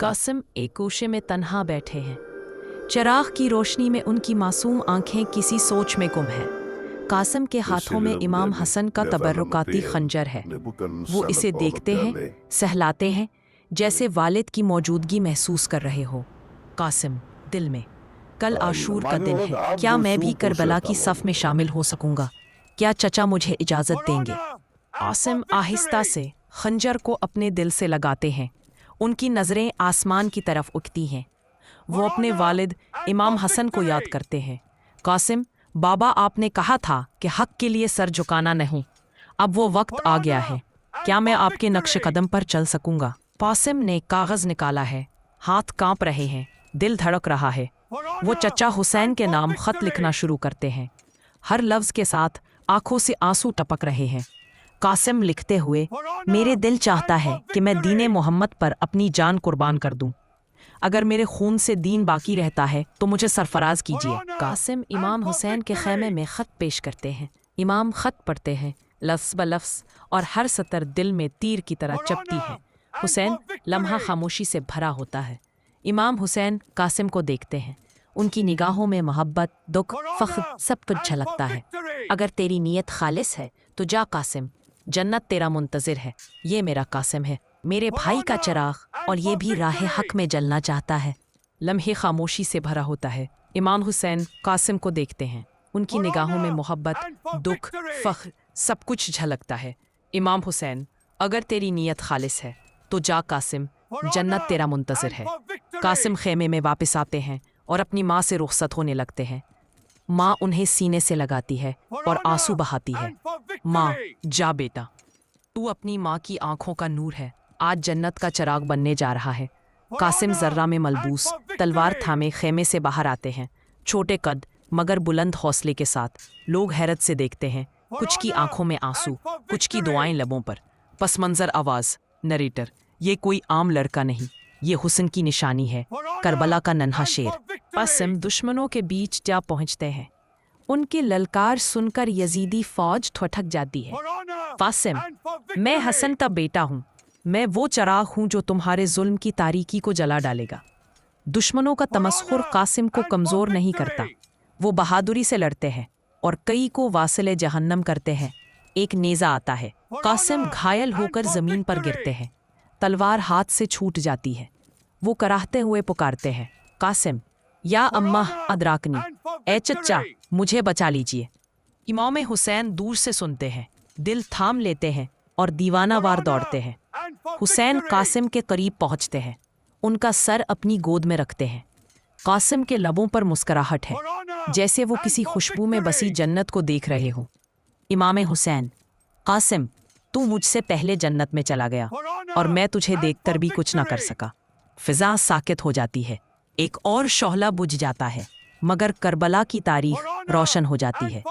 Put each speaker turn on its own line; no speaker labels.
कासिम एक कोशे में तन्हा बैठे हैं। चिराग की रोशनी में उनकी मासूम आंखें किसी सोच में गुम हैं। कासिम के हाथों में इमाम हसन का तबर्रुकाती खंजर है। वो इसे देखते हैं, सहलाते हैं, जैसे वालिद की मौजूदगी महसूस कर रहे हो। कासिम दिल में, कल आशूर का दिन है, क्या मैं भी करबला की सफ में शामिल हो सकूंगा? क्या चचा मुझे इजाजत देंगे? कासिम आहिस्ता से खंजर को अपने दिल से लगाते हैं। उनकी नज़रें आसमान की तरफ उठती हैं। वो अपने वालिद इमाम हसन को याद करते हैं। कासिम, बाबा, आपने कहा था कि हक के लिए सर झुकाना नहीं। अब वो वक्त आ गया है। क्या मैं आपके नक्श कदम पर चल सकूंगा? कासिम ने कागज निकाला है। हाथ कांप रहे हैं, दिल धड़क रहा है। वो चचा हुसैन के नाम खत लिखना शुरू करते हैं। हर लफ्ज के साथ आंखों से आंसू टपक रहे हैं। कासिम लिखते हुए, मेरे दिल चाहता है कि मैं दीने मोहम्मद पर अपनी जान कुर्बान कर दूं। अगर मेरे खून से दीन बाकी रहता है तो मुझे सरफराज कीजिए। कासिम इमाम हुसैन के खैमे में खत पेश करते हैं। इमाम खत पढ़ते हैं, लफ्ज़ ब लफ्ज़, और हर सतर दिल में तीर की तरह चपती है। हुसैन लम्हा खामोशी से भरा होता है। इमाम हुसैन कासिम को देखते हैं। उनकी निगाहों में मोहब्बत, दुख, फ़ख्र सब कुछ झलकता है। अगर तेरी नीयत खालिस है तो जा कासिम, जन्नत तेरा मुंतज़िर है। ये मेरा कासिम है, मेरे भाई का चिराग, और ये भी राह हक में जलना चाहता है। लम्हे खामोशी से भरा होता है। इमाम हुसैन कासिम को देखते हैं। उनकी निगाहों में मोहब्बत, दुख, फ़ख्र सब कुछ झलकता है। इमाम हुसैन, अगर तेरी नीयत खालिस है तो जा कासिम, जन्नत तेरा मुंतज़िर है। कासिम खेमे में वापस आते हैं और अपनी माँ से रुखसत होने लगते हैं। माँ उन्हें सीने से लगाती है और आंसू बहाती है। माँ, जा बेटा, तू अपनी माँ की आंखों का नूर है। आज जन्नत का चिराग बनने जा रहा है। कासिम जर्रा में मलबूस, तलवार थामे खेमे से बाहर आते हैं। छोटे कद मगर बुलंद हौसले के साथ। लोग हैरत से देखते हैं। कुछ की आंखों में आंसू, कुछ की दुआएं लबों पर। पस मंजर आवाज, नरेटर, ये कोई आम लड़का नहीं, ये हुस्न की निशानी है, करबला का नन्हा शेर। कासिम दुश्मनों के बीच जा पहुंचते हैं। उनकी ललकार सुनकर यजीदी फौज ठठक जाती है। कासिम, मैं हसन का बेटा हूँ। मैं वो चिराग हूँ जो तुम्हारे जुल्म की तारीकी को जला डालेगा। दुश्मनों का तमस्खुर कासिम को कमज़ोर नहीं करता। वो बहादुरी से लड़ते हैं और कई को वासिले जहन्नम करते हैं। एक नेज़ा आता है। कासिम घायल होकर ज़मीन पर गिरते हैं। तलवार हाथ से छूट जाती है। वो कराहते हुए पुकारते हैं, कासिम, या अम्मा अदराकनी, ए चच्चा, मुझे बचा लीजिए। इमाम हुसैन दूर से सुनते हैं, दिल थाम लेते हैं और दीवानावार दौड़ते हैं। हुसैन कासिम के करीब पहुंचते हैं। उनका सर अपनी गोद में रखते हैं। कासिम के लबों पर मुस्कुराहट है, जैसे वो किसी खुशबू में बसी जन्नत को देख रहे हो। इमाम हुसैन, कासिम, तू मुझसे पहले जन्नत में चला गया और मैं तुझे देखकर भी कुछ ना कर सका। फिजा साकित हो जाती है। एक और शौहला बुझ जाता है, मगर करबला की तारीख रोशन हो जाती है।